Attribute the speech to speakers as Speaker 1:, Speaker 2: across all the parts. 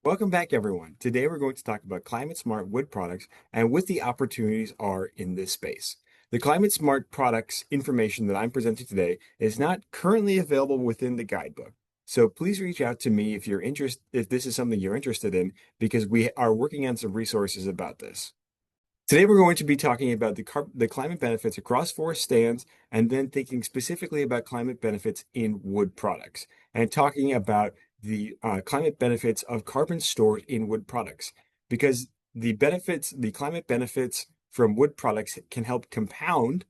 Speaker 1: Welcome back, everyone. Today we're going to talk about climate smart wood products and what the opportunities are in this space. The climate smart products information that I'm presenting today is not currently available within the guidebook. So please reach out to me if this is something you're interested in, because we are working on some resources about this. Today we're going to be talking about the climate benefits across forest stands, and then thinking specifically about climate benefits in wood products, and talking about the climate benefits of carbon stored in wood products, because the climate benefits from wood products can help compound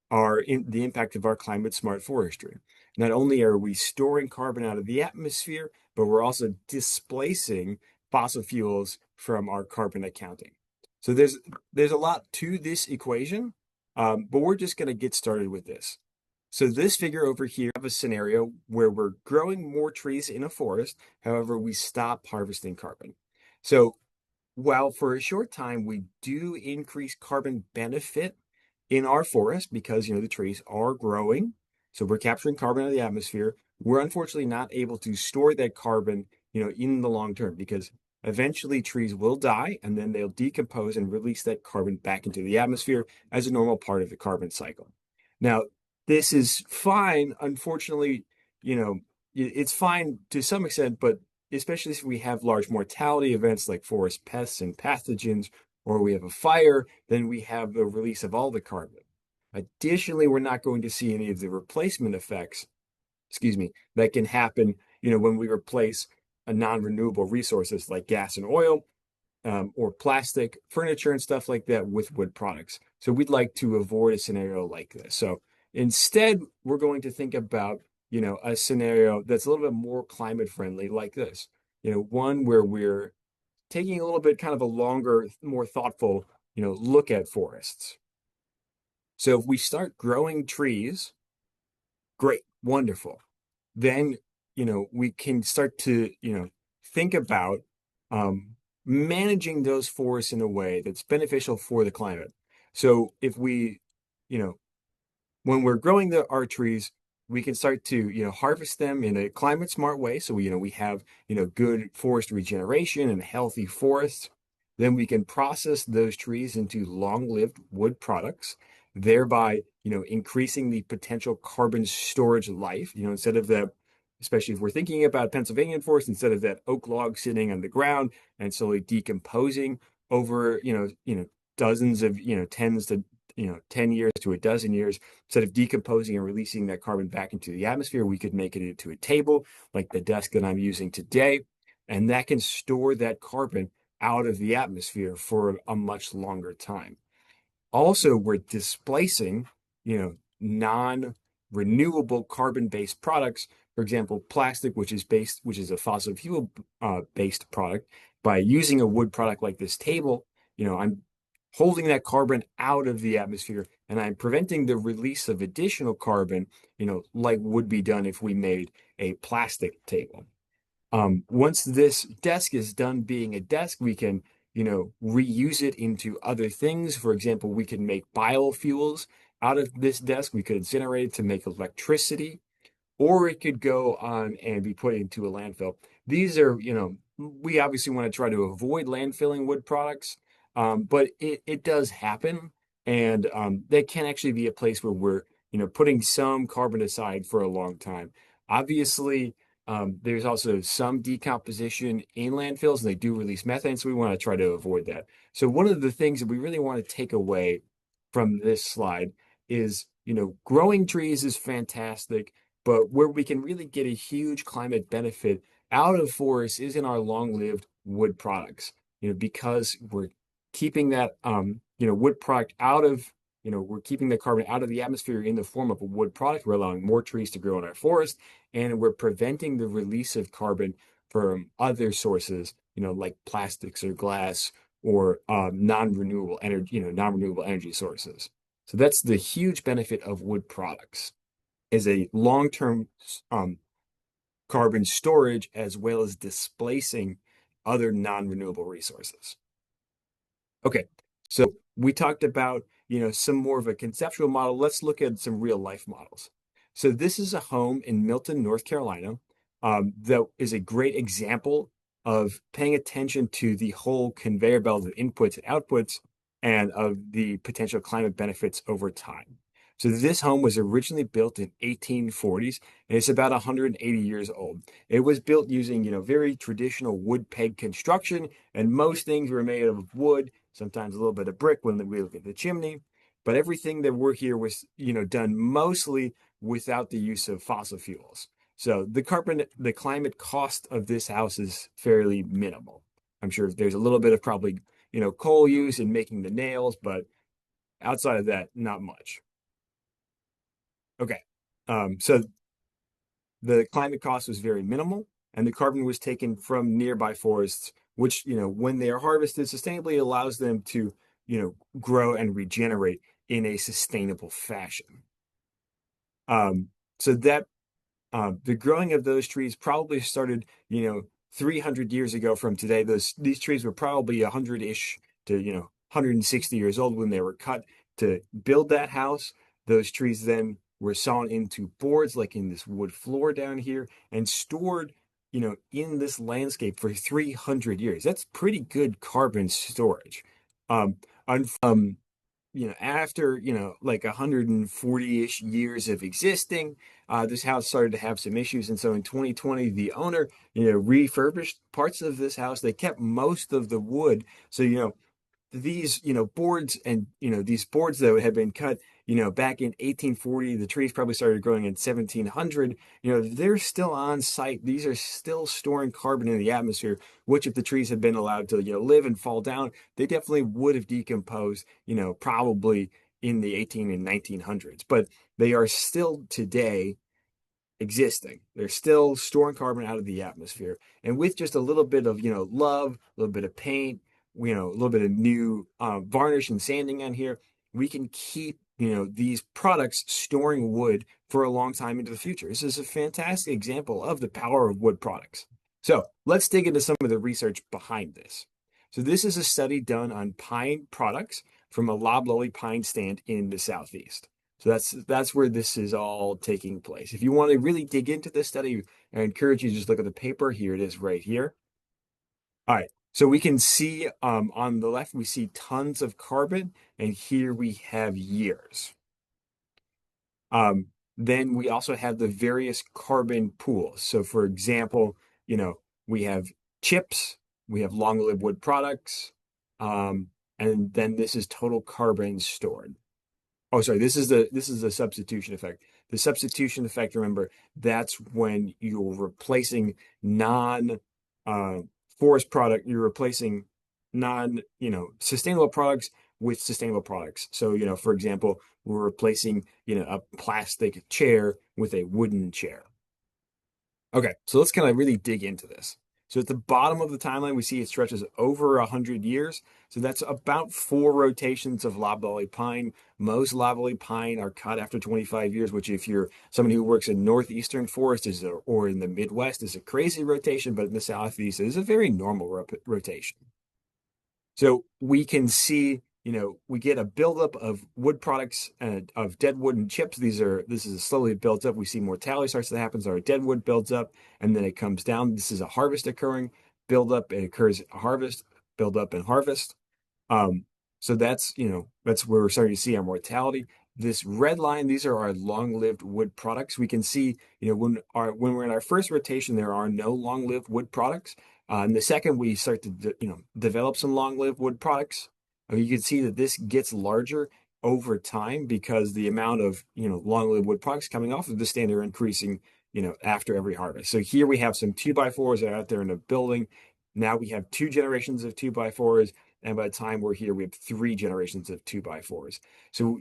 Speaker 1: the impact of our climate smart forestry. Not only are we storing carbon out of the atmosphere, but we're also displacing fossil fuels from our carbon accounting. So there's a lot to this equation, but we're just going to get started with this. So this figure over here, we have a scenario where we're growing more trees in a forest. However, we stop harvesting carbon. So while for a short time we do increase carbon benefit in our forest because the trees are growing, so we're capturing carbon out of the atmosphere, we're unfortunately not able to store that carbon, in the long term, because eventually trees will die and then they'll decompose and release that carbon back into the atmosphere as a normal part of the carbon cycle. Now, this is fine. Unfortunately, it's fine to some extent, but especially if we have large mortality events like forest pests and pathogens, or we have a fire, then we have the release of all the carbon. Additionally, we're not going to see any of the replacement effects, that can happen, when we replace a non-renewable resources like gas and oil, or plastic, furniture, and stuff like that with wood products. So we'd like to avoid a scenario like this. So instead, we're going to think about, a scenario that's a little bit more climate friendly like this. One where we're taking a little bit kind of a longer, more thoughtful, look at forests. So if we start growing trees, great, wonderful. Then, we can start to, think about managing those forests in a way that's beneficial for the climate. So if we, you know, when we're growing our trees, we can start to, harvest them in a climate smart way. So, we have, good forest regeneration and healthy forests. Then we can process those trees into long-lived wood products, thereby, increasing the potential carbon storage life, instead of that, especially if we're thinking about Pennsylvania forest, instead of that oak log sitting on the ground and slowly decomposing over, dozens of, tens to 10 years to a dozen years, instead of decomposing and releasing that carbon back into the atmosphere, we could make it into a table like the desk that I'm using today. And that can store that carbon out of the atmosphere for a much longer time. Also, we're displacing, non-renewable carbon-based products. For example, plastic, which is a fossil fuel based product. By using a wood product like this table, I'm holding that carbon out of the atmosphere, and I'm preventing the release of additional carbon, like would be done if we made a plastic table. Once this desk is done being a desk, we can, reuse it into other things. For example, we can make biofuels out of this desk. We could incinerate it to make electricity, or it could go on and be put into a landfill. These are, we obviously want to try to avoid landfilling wood products, but it does happen. And that can actually be a place where we're, putting some carbon aside for a long time. Obviously, there's also some decomposition in landfills, and they do release methane, so we want to try to avoid that. So one of the things that we really want to take away from this slide is, growing trees is fantastic, but where we can really get a huge climate benefit out of forests is in our long-lived wood products, because we're keeping that, wood product out of, we're keeping the carbon out of the atmosphere in the form of a wood product. We're allowing more trees to grow in our forest, and we're preventing the release of carbon from other sources, like plastics or glass or non-renewable energy sources. So that's the huge benefit of wood products, is a long-term carbon storage as well as displacing other non-renewable resources. Okay, so we talked about, some more of a conceptual model. Let's look at some real life models. So this is a home in Milton, North Carolina, that is a great example of paying attention to the whole conveyor belt of inputs and outputs and of the potential climate benefits over time. So this home was originally built in 1840s and it's about 180 years old. It was built using, very traditional wood peg construction, and most things were made of wood, sometimes a little bit of brick when we look at the chimney. But everything that we're here was, done mostly without the use of fossil fuels. So the climate cost of this house is fairly minimal. I'm sure there's a little bit of probably, coal use in making the nails, but outside of that, not much. Okay. So the climate cost was very minimal, and the carbon was taken from nearby forests, which, when they are harvested sustainably, allows them to, grow and regenerate in a sustainable fashion. Um, so that the growing of those trees probably started, 300 years ago from today. These trees were probably 100-ish to, 160 years old when they were cut to build that house. Those trees then were sawn into boards, like in this wood floor down here, and stored, in this landscape for 300 years. That's pretty good carbon storage. Um, after, like 140-ish years of existing, this house started to have some issues. And so in 2020, the owner, refurbished parts of this house. They kept most of the wood. So, these, boards and, these boards that had been cut, back in 1840, the trees probably started growing in 1700, they're still on site. These are still storing carbon in the atmosphere, which if the trees had been allowed to, live and fall down, they definitely would have decomposed, probably in the 18 and 1900s. But they are still today existing. They're still storing carbon out of the atmosphere. And with just a little bit of, love, a little bit of paint, a little bit of new varnish and sanding on here, we can keep, these products storing wood for a long time into the future. This is a fantastic example of the power of wood products. So let's dig into some of the research behind this. So this is a study done on pine products from a loblolly pine stand in the Southeast. So that's where this is all taking place. If you want to really dig into this study, I encourage you to just look at the paper. Here it is right here. All right. So we can see on the left, we see tons of carbon, and here we have years. Then we also have the various carbon pools. So for example, we have chips, we have long-lived wood products, and then this is total carbon stored. Oh, sorry. This is the substitution effect. The substitution effect, remember, that's when you're replacing non forest product, you're replacing non, sustainable products with sustainable products. So, for example, we're replacing, a plastic chair with a wooden chair. Okay, so let's kind of really dig into this. So at the bottom of the timeline, we see it stretches over 100 years. So that's about 4 rotations of loblolly pine. Most loblolly pine are cut after 25 years, which if you're somebody who works in northeastern forests or in the Midwest is a crazy rotation, but in the Southeast it is a very normal rotation. So we can see, we get a buildup of wood products and of dead wood and chips. This is slowly built up. We see mortality starts to happen. So our dead wood builds up and then it comes down. This is a harvest occurring, build up, it occurs harvest, build up and harvest. Um, so that's where we're starting to see our mortality. This red line, these are our long-lived wood products. We can see, when we're in our first rotation, there are no long-lived wood products. In the second, we start to, develop some long-lived wood products. You can see that this gets larger over time because the amount of, long-lived wood products coming off of the stand are increasing, after every harvest. So here we have some 2x4s that are out there in a building. Now we have 2 generations of 2x4s. And by the time we're here, we have 3 generations of 2x4s. So,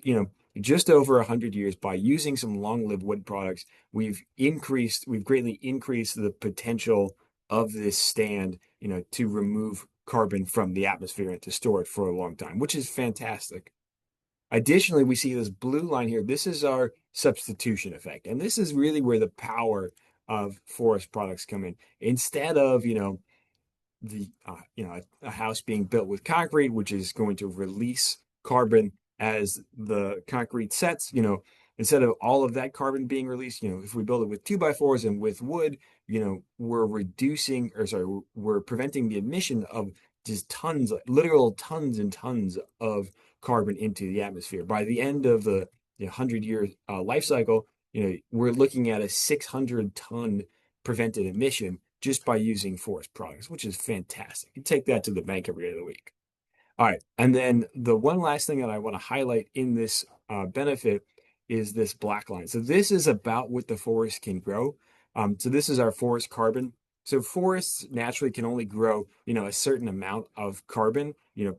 Speaker 1: just over 100 years by using some long-lived wood products, we've greatly increased the potential of this stand, to remove carbon from the atmosphere and to store it for a long time, which is fantastic. Additionally, we see this blue line here. This is our substitution effect. And this is really where the power of forest products come in. Instead of, a house being built with concrete, which is going to release carbon as the concrete sets, instead of all of that carbon being released, if we build it with 2x4s and with wood, we're reducing, or sorry, we're preventing the emission of just tons, literal tons and tons of carbon into the atmosphere. By the end of the 100-year life cycle, we're looking at a 600-ton prevented emission just by using forest products, which is fantastic. You take that to the bank every day of the week. All right. And then the one last thing that I want to highlight in this benefit is this black line. So this is about what the forest can grow. So this is our forest carbon. So forests naturally can only grow, a certain amount of carbon,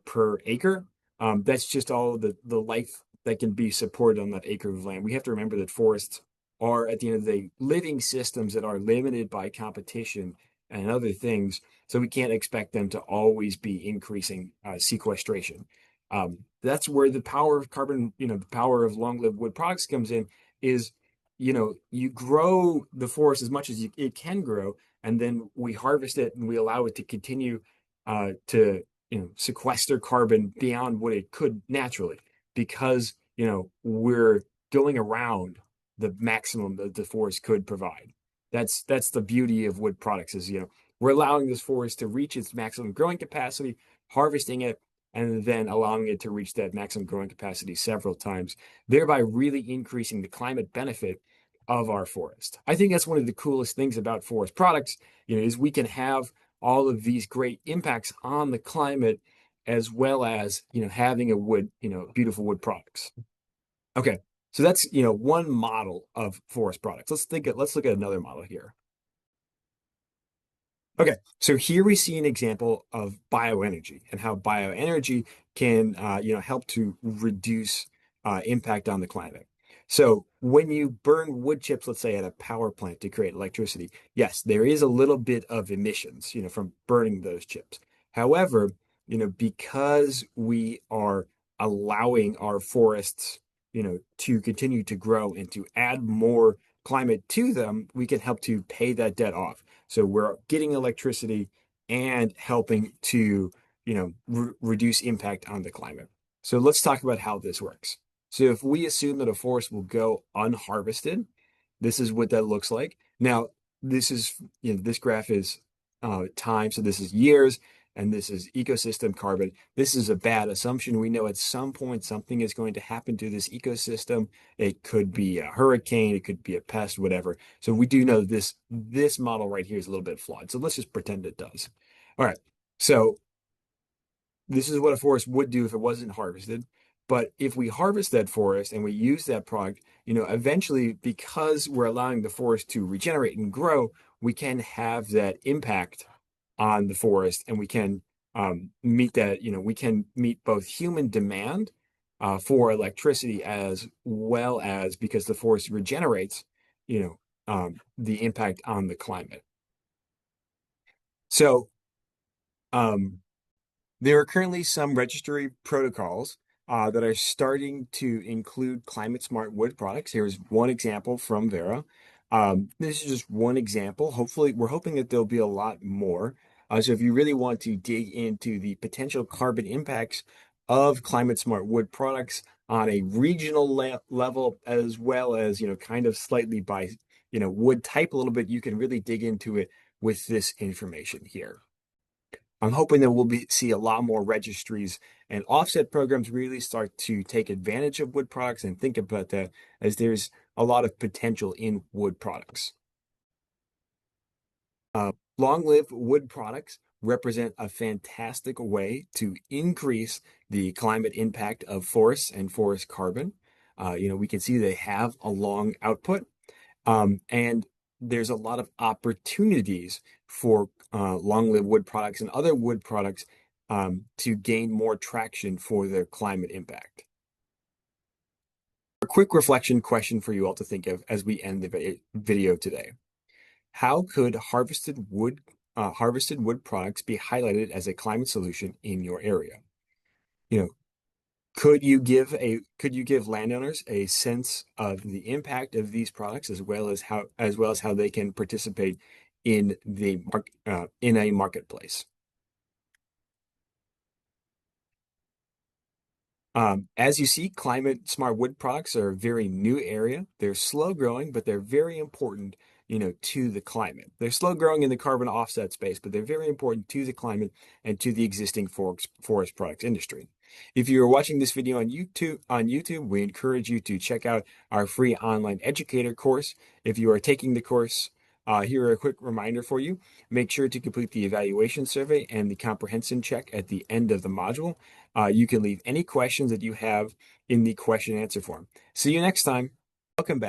Speaker 1: per acre. That's just all the life that can be supported on that acre of land. We have to remember that forests are, at the end of the day, living systems that are limited by competition and other things. So we can't expect them to always be increasing sequestration. That's where the power of carbon, the power of long-lived wood products comes in, is, you grow the forest as much as it can grow, and then we harvest it and we allow it to continue to, sequester carbon beyond what it could naturally, because, we're going around the maximum that the forest could provide. That's the beauty of wood products, is, we're allowing this forest to reach its maximum growing capacity, harvesting it, and then allowing it to reach that maximum growing capacity several times, thereby really increasing the climate benefit of our forest. I think that's one of the coolest things about forest products, is we can have all of these great impacts on the climate, as well as, having a wood, beautiful wood products. Okay. So that's, one model of forest products. Let's look at another model here. Okay, so here we see an example of bioenergy and how bioenergy can, help to reduce impact on the climate. So when you burn wood chips, let's say at a power plant to create electricity, yes, there is a little bit of emissions, from burning those chips. However, because we are allowing our forests, to continue to grow and to add more climate to them, we can help to pay that debt off. So we're getting electricity and helping to, reduce impact on the climate. So let's talk about how this works. So if we assume that a forest will go unharvested, this is what that looks like. Now, this is, this graph is time. So this is years, and this is ecosystem carbon. This is a bad assumption. We know at some point something is going to happen to this ecosystem. It could be a hurricane, it could be a pest, whatever. So we do know this model right here is a little bit flawed. So let's just pretend it does. All right. So this is what a forest would do if it wasn't harvested. But if we harvest that forest and we use that product, eventually, because we're allowing the forest to regenerate and grow, we can have that impact on the forest, and we can meet that, we can meet both human demand for electricity, as well as, because the forest regenerates, the impact on the climate. So, there are currently some registry protocols that are starting to include climate smart wood products. Here's one example from Verra. This is just one example. Hopefully, we're hoping that there'll be a lot more. So if you really want to dig into the potential carbon impacts of climate smart wood products on a regional level, as well as, kind of slightly by, wood type a little bit, you can really dig into it with this information here. I'm hoping that we'll see a lot more registries and offset programs really start to take advantage of wood products and think about that, as there's a lot of potential in wood products. Long-lived wood products represent a fantastic way to increase the climate impact of forests and forest carbon. We can see they have a long output, and there's a lot of opportunities for long-lived wood products and other wood products to gain more traction for their climate impact. A quick reflection question for you all to think of as we end the video today. How could harvested wood products be highlighted as a climate solution in your area? You know, could you give landowners a sense of the impact of these products, as well as how they can participate in in a marketplace? As you see, climate smart wood products are a very new area. They're slow growing, but they're very important to the climate. They're slow growing in the carbon offset space, but they're very important to the climate and to the existing forest products industry. If you are watching this video on YouTube, we encourage you to check out our free online educator course. If you are taking the course, here are a quick reminder for you. Make sure to complete the evaluation survey and the comprehension check at the end of the module. You can leave any questions that you have in the question and answer form. See you next time. Welcome back.